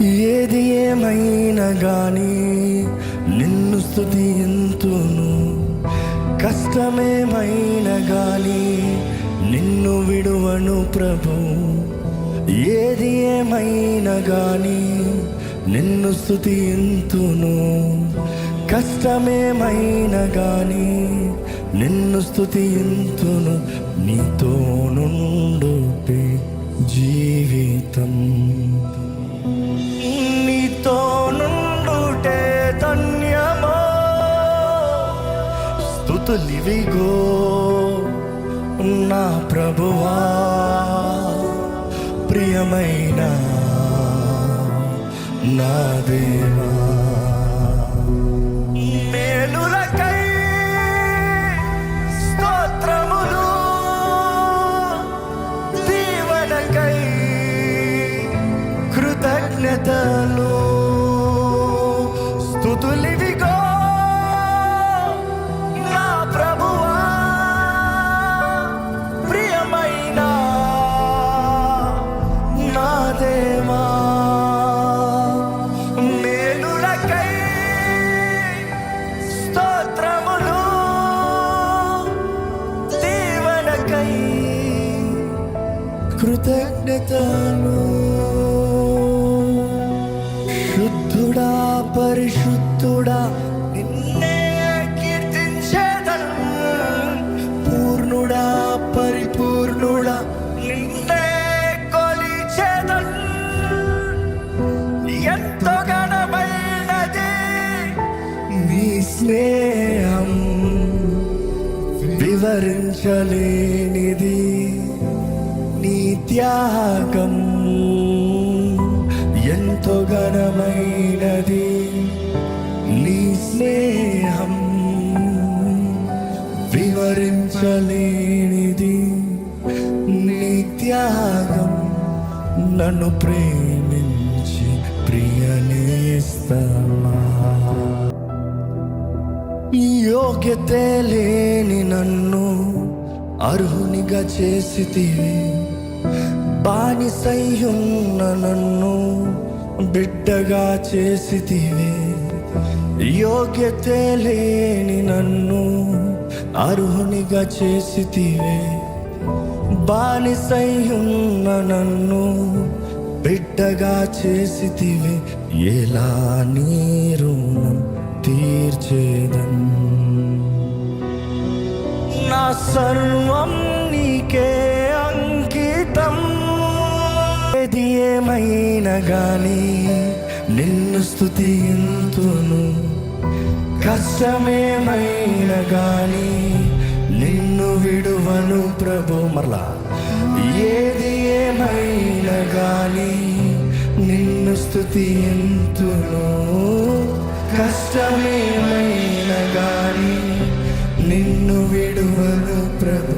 ఏది ఏమైనా గాని నిన్ను స్తుతింతును, కష్టమేమైనా గాని నిన్ను విడువను ప్రభు. ఏది ఏమైనా గాని నిన్ను స్తుతింతును, కష్టమేమైనా గాని నిన్ను స్తుతింతును. నీతో నుండుటే జీవితం, నీతో నుండుటే ధన్యమో. స్తుతులివిగో నా ప్రభువా, ప్రియమైన నా దేవా. మేలులకై స్తోత్రములు, దీవెనకై కృతజ్ఞతలు. స్తుతులివిగో నా ప్రభువా, ప్రియమైన నా దేవా. మేలులకై స్తోత్రములు, దీవెనకై కృతజ్ఞతలు. శుద్ధుడా పరిశుద్ధుడా నిన్నే కీర్తించేదన్, పూర్ణుడా పరిపూర్ణుడా నిన్నే కొలిచేదన్. ఎంతో ఘనమైనది నీ స్నేహం, వివరించలేనిది నీ త్యాగం. ఎంతో ఘనమైనది నీ స్నేహం, వివరించలేనిది నీ త్యాగం. నన్ను ప్రేమించి ప్రియనేస్తమా, యోగ్యతే లేని నన్ను అర్హునిగా చేసితివి. బానిసయ్యున్న నన్ను బిడ్డగా చేసితివి. యోగ్యతే లేని నన్ను అర్హునిగా చేసితివి. బానిసయ్యున్న నన్ను బిడ్డగా చేసితివి. ఎలా నీ రుణం తీర్చేదన్, నా సర్వం నీకే అంకితం. ఏది ఏమైనా గాని నిన్ను స్తుతింతును, కష్టమేమైనా గాని నిన్ను విడువను ప్రభు. మరలా ఏది ఏమైనా గాని నిన్ను స్తుతింతును, కష్టమేమైనా గాని నిన్ను విడువను ప్రభు.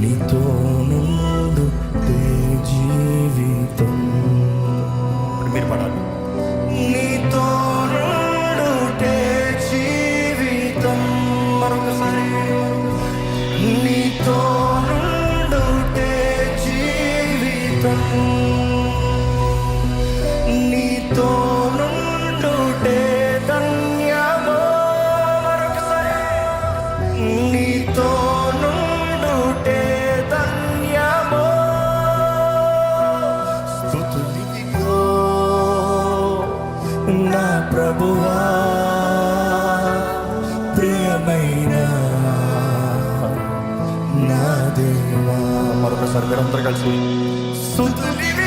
నీతో నుండుటే జీవితం. మీరు పడాలి. నీతో నుండుటే జీవితం. మరొకసారి. నీతో నుండుటే జీవితం, నీతో నుండుటే ధన్యమో. మరొకసారి. నీతో నుండుటే ధన్యమో. స్తుతులివిగో నా ప్రభువా, ప్రియమైన నా దేవా. మరొకసారి మీరందరూ కలిసి స్తుతులివిగో